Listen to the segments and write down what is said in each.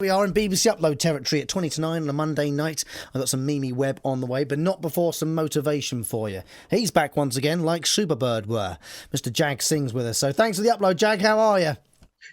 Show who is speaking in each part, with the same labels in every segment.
Speaker 1: We are in BBC Upload territory at 20 to 9 on a Monday night. I've got some Mimi Webb on the way, but not before some motivation for you. He's back once again, like Superbird were. Mr. Jag Singh's with us. So thanks for the upload, Jag. How are you?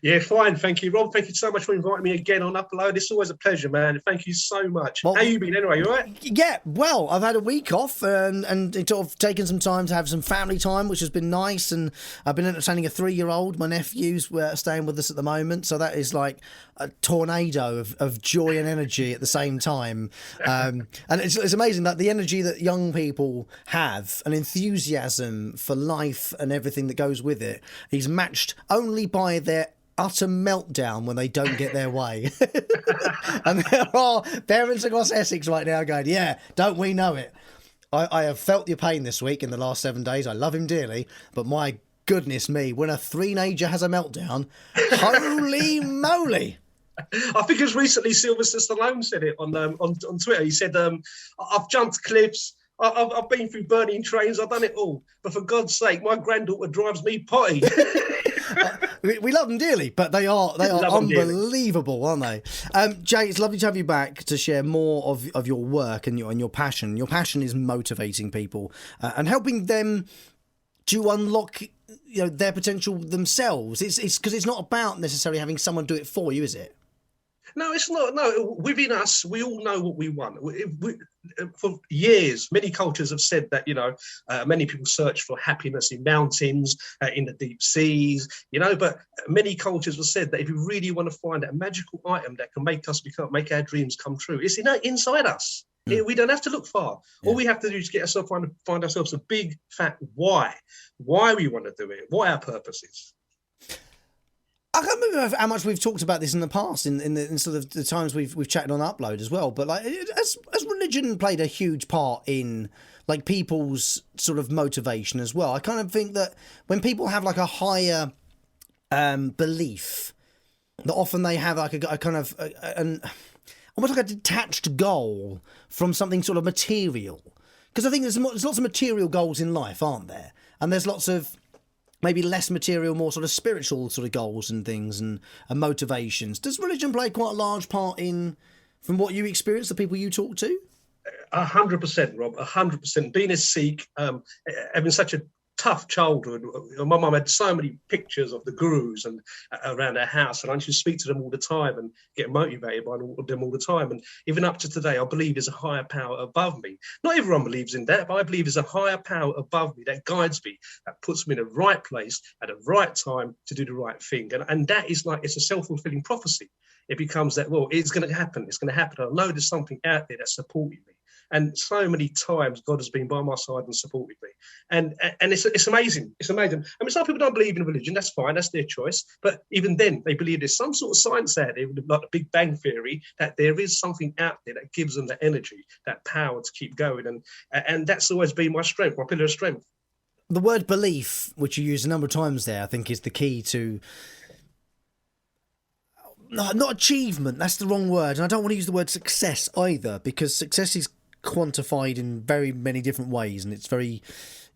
Speaker 2: Yeah, fine. Thank you, Rob. Thank you so much for inviting me again on Upload. It's always a pleasure, man. Thank you so much.
Speaker 1: Well,
Speaker 2: how you been anyway? You all right?
Speaker 1: Yeah, well, I've had a week off and sort of taken some time to have some family time, which has been nice. And I've been entertaining a 3-year-old. My nephew's staying with us at the moment. So that is like a tornado of joy and energy at the same time. And it's amazing that the energy that young people have, an enthusiasm for life and everything that goes with it, is matched only by their utter meltdown when they don't get their way. And there are parents across Essex right now going, yeah, don't we know it? I have felt your pain this week in the last 7 days. I love him dearly, but my goodness me, when a three-nager has a meltdown, holy moly.
Speaker 2: I think it was recently Sylvester Stallone said it on Twitter. He said, I've jumped cliffs, I've been through burning trains, I've done it all. But for God's sake, my granddaughter drives me potty.
Speaker 1: We love them dearly, but they are unbelievable, aren't they? Jay, it's lovely to have you back to share more of your work and your passion. Your passion is motivating people and helping them to unlock their potential themselves. It's because it's not about necessarily having someone do it for you, is it?
Speaker 2: No, it's not. No, within us, we all know what we want. For years, many cultures have said that, many people search for happiness in mountains, in the deep seas, but many cultures have said that if you really want to find a magical item that can make our dreams come true, it's inside us. Mm. We don't have to look far. Yeah. All we have to do is find ourselves a big, fat why we want to do it, what our purpose is.
Speaker 1: I can't remember how much we've talked about this in the past, in sort of the times we've chatted on Upload as well. But has religion played a huge part in people's sort of motivation as well? I kind of think that when people have a higher belief, that often they have a kind of almost like a detached goal from something sort of material. Because I think there's lots of material goals in life, aren't there? And there's lots of maybe less material, more sort of spiritual sort of goals and things and motivations. Does religion play quite a large part from what you experience, the people you talk to?
Speaker 2: 100%, Rob, 100%. Being a Sikh, having such a tough childhood. My mum had so many pictures of the gurus and around her house, and I used to speak to them all the time and get motivated by them all the time. And even up to today, I believe there's a higher power above me. Not everyone believes in that, but I believe there's a higher power above me that guides me, that puts me in the right place at the right time to do the right thing. And that is it's a self-fulfilling prophecy. It becomes that, well, it's going to happen. It's going to happen. I know there's something out there that's supporting me. And so many times God has been by my side and supported me. And it's amazing. It's amazing. I mean, some people don't believe in religion. That's fine. That's their choice. But even then, they believe there's some sort of science out there, like the Big Bang Theory, that there is something out there that gives them the energy, that power to keep going. And that's always been my strength, my pillar of strength.
Speaker 1: The word belief, which you use a number of times there, I think is the key to... No, not achievement. That's the wrong word. And I don't want to use the word success either, because success is quantified in very many different ways, and it's very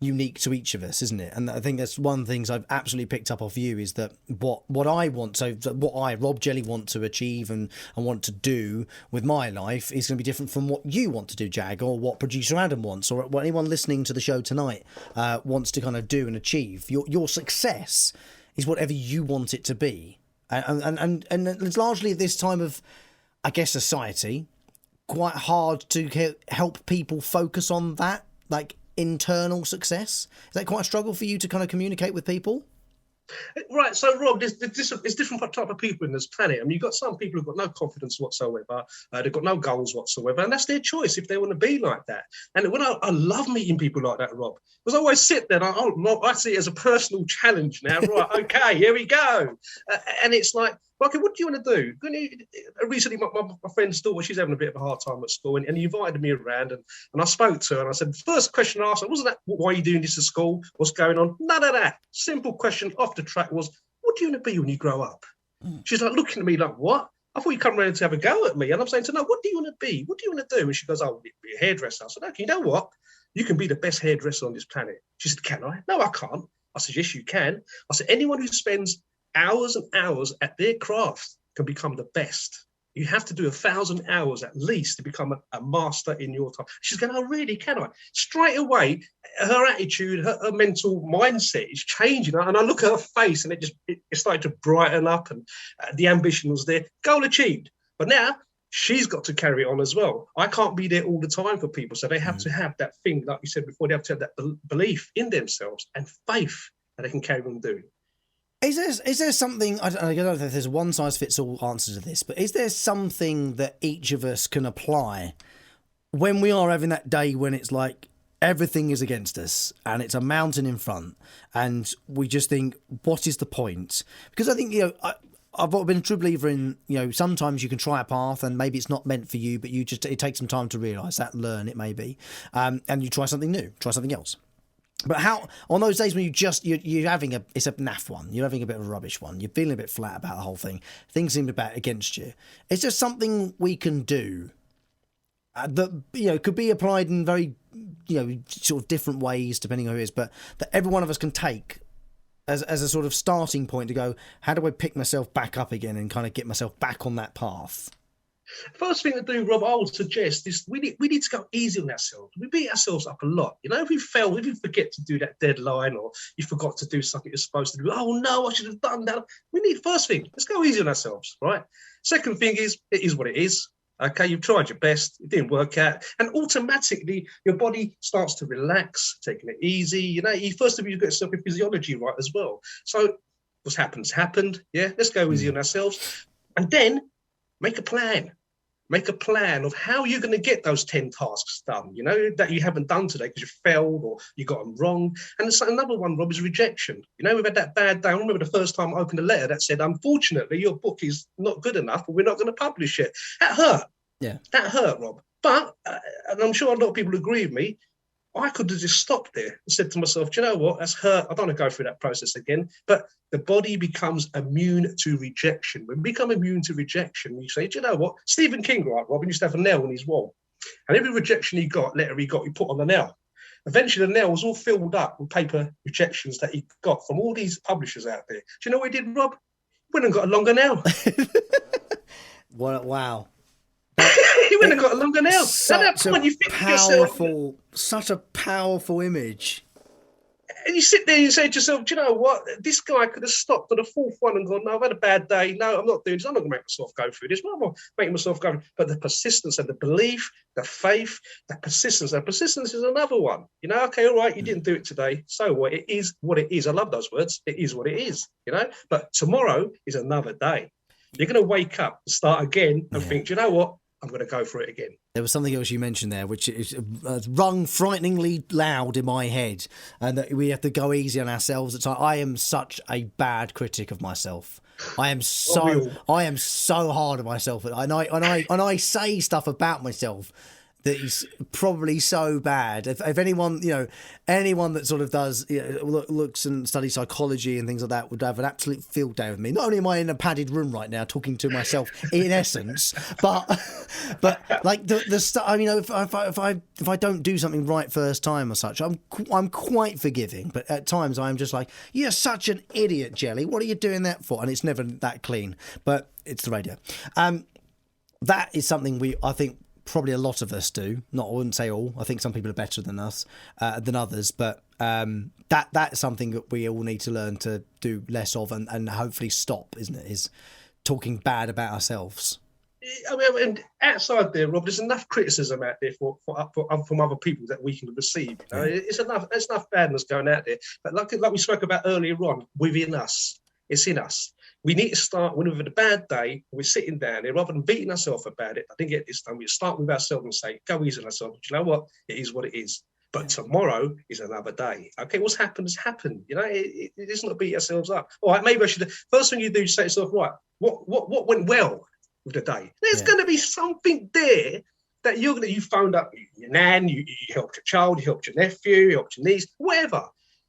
Speaker 1: unique to each of us, isn't it? And I think that's one of the things I've absolutely picked up off you, is that what I want, so what I, Rob Jelly, want to achieve and want to do with my life is going to be different from what you want to do, Jag, or what producer Adam wants, or what anyone listening to the show tonight wants to kind of do and achieve. Your success is whatever you want it to be, and it's largely at this time of, I guess, society, quite hard to help people focus on that, internal success. Is that quite a struggle for you to kind of communicate with people?
Speaker 2: Right, so Rob, there's different type of people in this planet. I mean, you've got some people who've got no confidence whatsoever, they've got no goals whatsoever, and that's their choice if they want to be like that. And when I love meeting people like that, Rob, because I always sit there and I see it as a personal challenge now. Right, okay, here we go. And it's like, okay, what do you want to do? Recently, my friend's daughter, she's having a bit of a hard time at school, and he invited me around, and I spoke to her, and I said, first question I asked her, wasn't that, why are you doing this at school? What's going on? None of that. Simple question off the track was, what do you want to be when you grow up? She's like looking at me like, what? I thought you'd come around to have a go at me. And I'm saying to her, no, what do you want to be? What do you want to do? And she goes, oh, be a hairdresser. I said, okay, you know what? You can be the best hairdresser on this planet. She said, can I? No, I can't. I said, yes, you can. I said, anyone who spends hours and hours at their craft can become the best. You have to do 1,000 hours at least to become a master in your time. She's going, oh, really, can I? Straight away, her attitude, her mental mindset is changing. And I look at her face and it started to brighten up, and the ambition was there. Goal achieved. But now she's got to carry it on as well. I can't be there all the time for people. So they have to have that thing, like you said before, they have to have that belief in themselves and faith that they can carry on doing.
Speaker 1: Is there something, I don't know if there's a one-size-fits-all answer to this, but is there something that each of us can apply when we are having that day when it's like everything is against us and it's a mountain in front and we just think, what is the point? Because I think, I've been a true believer in, sometimes you can try a path and maybe it's not meant for you, but it takes some time to realise that, learn it maybe, and you try something new, try something else. But how, on those days when you're having it's a naff one, you're having a bit of a rubbish one, you're feeling a bit flat about the whole thing, things seem about against you, is there something we can do that, could be applied in very, sort of different ways depending on who it is, but that every one of us can take as a sort of starting point to go, how do I pick myself back up again and kind of get myself back on that path?
Speaker 2: First thing to do, Rob, I would suggest is we need to go easy on ourselves. We beat ourselves up a lot. If we fail, if you forget to do that deadline or you forgot to do something you're supposed to do, oh no, I should have done that. First thing, let's go easy on ourselves, right? Second thing is, it is what it is. Okay, you've tried your best, it didn't work out, and automatically your body starts to relax, taking it easy. First of all, you get yourself your physiology right as well. So what's happened. Yeah, let's go easy on ourselves, and then make a plan. Make a plan of how you're going to get those 10 tasks done, that you haven't done today because you failed or you got them wrong. And another one, Rob, is rejection. We've had that bad day. I remember the first time I opened a letter that said, unfortunately, your book is not good enough, or we're not going to publish it. That hurt.
Speaker 1: Yeah.
Speaker 2: That hurt, Rob. But, and I'm sure a lot of people agree with me, I could have just stopped there and said to myself, do you know what? That's hurt. I don't want to go through that process again. But the body becomes immune to rejection. When we become immune to rejection, you say, do you know what? Stephen King, right, Robin, used to have a nail on his wall. And every rejection letter he got, he put on the nail. Eventually, the nail was all filled up with paper rejections that he got from all these publishers out there. Do you know what he did, Rob? Went and got a longer nail.
Speaker 1: Wow.
Speaker 2: He went and got a longer nail. At that point, you think to yourself,
Speaker 1: such a powerful image.
Speaker 2: And you sit there and you say to yourself, do you know what? This guy could have stopped at the fourth one and gone, no, I've had a bad day. No, I'm not doing this. I'm not going to make myself go through this. Why am I making myself go? But the persistence and the belief, the faith, the persistence. And persistence is another one. Okay, all right, you didn't do it today. So what? It is what it is. I love those words. It is what it is, But tomorrow is another day. You're going to wake up and start again and think, do you know what? I'm going to go for it again.
Speaker 1: There was something else you mentioned there, which is rung frighteningly loud in my head, and that we have to go easy on ourselves. It's like, I am such a bad critic of myself. I am so hard on myself, and I say stuff about myself that is probably so bad. If anyone, anyone that sort of does, looks and studies psychology and things like that would have an absolute field day with me. Not only am I in a padded room right now talking to myself in essence, but like the stuff. If I don't do something right first time or such, I'm quite forgiving. But at times I'm just like, you're such an idiot, Jelly. What are you doing that for? And it's never that clean. But it's the radio. That is something I think probably a lot of us do. I wouldn't say all. I think some people are better than us, than others. But that's something that we all need to learn to do less of and hopefully stop, isn't it? Is talking bad about ourselves.
Speaker 2: And outside there, Rob, there's enough criticism out there from other people that we can receive. It's enough badness going out there. But like we spoke about earlier on, within us, it's in us. We need to start when we've had a bad day, we're sitting down there, rather than beating ourselves about it. I didn't get this done. We start with ourselves and say, go easy on ourselves. Do you know what? It is what it is. But tomorrow is another day. Okay, what's happened has happened. It is not beat ourselves up. All right, maybe I should. First thing you do is say to yourself, right, what went well with the day? There's going to be something there that you phoned up your nan, you helped your child, you helped your nephew, you helped your niece, whatever.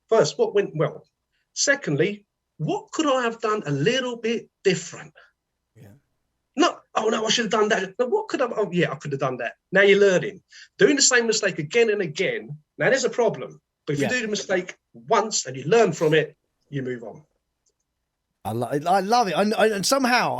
Speaker 2: First, what went well? Secondly, what could I have done a little bit different? Yeah. Not, oh no, I should have done that. No, what could I? Oh yeah, I could have done that. Now you're learning. Doing the same mistake again and again. Now there's a problem. But if you do the mistake once and you learn from it, you move on.
Speaker 1: I love it. And somehow,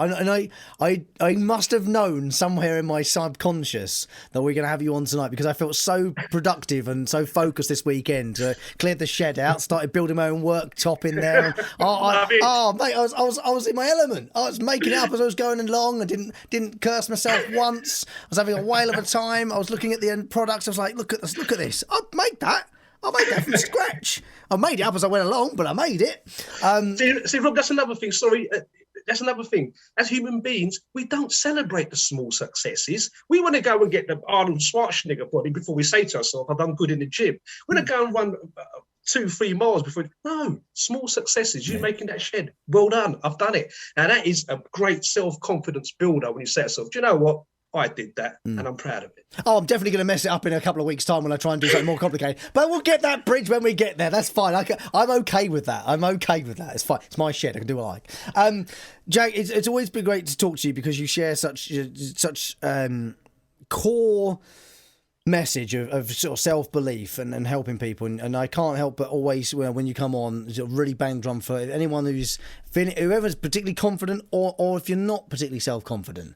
Speaker 1: I must have known somewhere in my subconscious that we're going to have you on tonight, because I felt so productive and so focused this weekend. Cleared the shed out, started building my own worktop in there. Mate, I was in my element. I was making it up as I was going along. I didn't curse myself once. I was having a whale of a time. I was looking at the end products. I was like, look at this. I made that from scratch. I made it up as I went along, but I made it.
Speaker 2: See, Rob, that's another thing. Sorry, that's another thing. As human beings, we don't celebrate the small successes. We want to go and get the Arnold Schwarzenegger body before we say to ourselves, I've done good in the gym. We want to go and run 2-3 miles before. No, small successes. You making that shed. Well done. I've done it. Now, that is a great self-confidence builder when you say to yourself, do you know what? I did that, and I'm proud of it. Oh,
Speaker 1: I'm definitely going to mess it up in a couple of weeks' time when I try and do something more complicated. But we'll get that bridge when we get there. That's fine. I'm okay with that. It's fine. It's my shed. I can do what I like. Jag, it's always been great to talk to you, because you share such core message of sort of self-belief and helping people, and I can't help but always, when you come on, sort of really bang drum for anyone whoever's particularly confident, or if you're not particularly self-confident,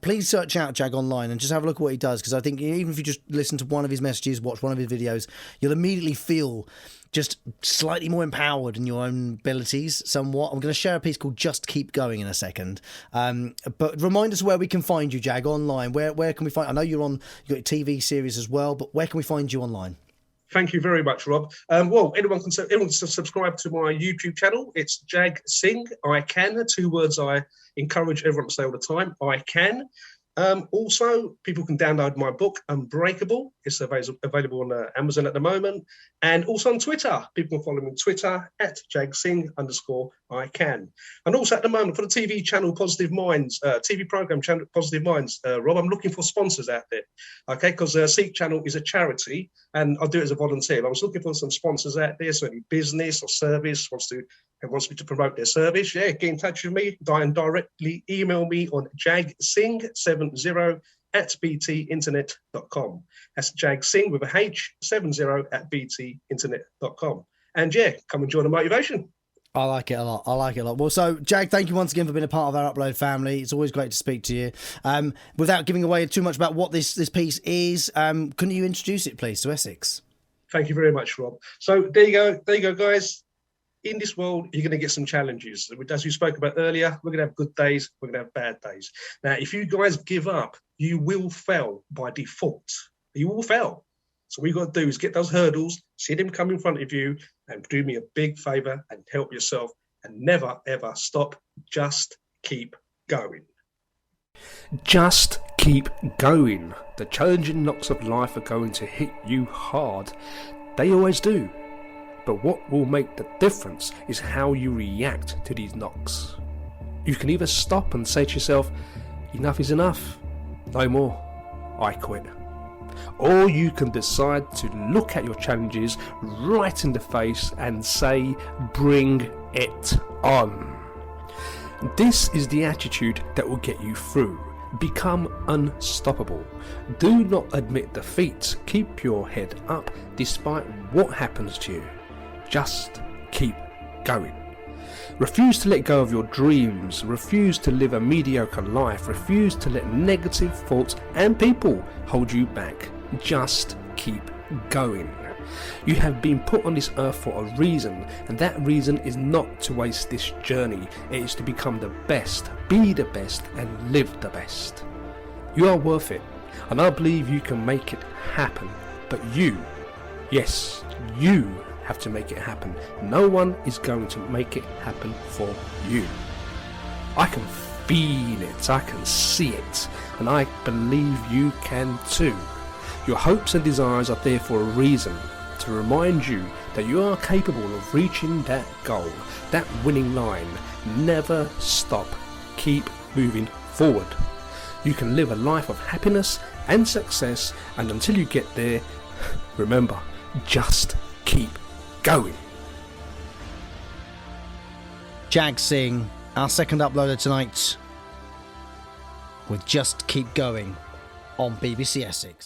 Speaker 1: please search out Jag online and just have a look at what he does, because I think even if you just listen to one of his messages, watch one of his videos, you'll immediately feel just slightly more empowered in your own abilities somewhat. I'm going to share a piece called Just Keep Going in a second. But remind us where we can find you, Jag, online. Where can we find? I know you've got a TV series as well, but where can we find you online?
Speaker 2: Thank you very much, Rob. Well, anyone can subscribe to my YouTube channel. It's Jag Singh. I can. 2 words I encourage everyone to say all the time. I can. Also, people can download my book, Unbreakable. It's available on Amazon at the moment. And also on Twitter. People can follow me on Twitter at JagSingh_I can. And also at the moment, for the TV channel Positive Minds, TV program channel Positive Minds, Rob, I'm looking for sponsors out there. Okay, because Seek Channel is a charity and I do it as a volunteer. I was looking for some sponsors out there, so any business or service wants me to promote their service, get in touch with me and directly email me on jagsing70@btinternet.com. That's jagsing with a H70@btinternet.com. And come and join the motivation.
Speaker 1: I like it a lot. Well, so, Jag, thank you once again for being a part of our Upload family. It's always great to speak to you. Without giving away too much about what this piece is, can you introduce it, please, to Essex?
Speaker 2: Thank you very much, Rob. So there you go, guys. In this world, you're going to get some challenges. As we spoke about earlier, we're going to have good days, we're going to have bad days. Now, if you guys give up, you will fail by default. You will fail. So what you've got to do is get those hurdles, see them come in front of you, and do me a big favour and help yourself, and never, ever stop. Just keep going.
Speaker 3: Just keep going. The challenging knocks of life are going to hit you hard. They always do. But what will make the difference is how you react to these knocks. You can either stop and say to yourself, enough is enough, no more, I quit. Or you can decide to look at your challenges right in the face and say, bring it on. This is the attitude that will get you through. Become unstoppable. Do not admit defeat. Keep your head up despite what happens to you. Just keep going. Refuse to let go of your dreams. Refuse to live a mediocre life. Refuse to let negative thoughts and people hold you back. Just keep going. You have been put on this earth for a reason, and that reason is not to waste this journey. It is to become the best, be the best, and live the best. You are worth it, and I believe you can make it happen. But you, yes, you have to make it happen. No one is going to make it happen for you. I can feel it, I can see it, and I believe you can too. Your hopes and desires are there for a reason, to remind you that you are capable of reaching that goal, that winning line. Never stop. Keep moving forward. You can live a life of happiness and success, and until you get there, remember, just keep going.
Speaker 1: Jag Singh, our second uploader tonight, with Just Keep Going on BBC Essex.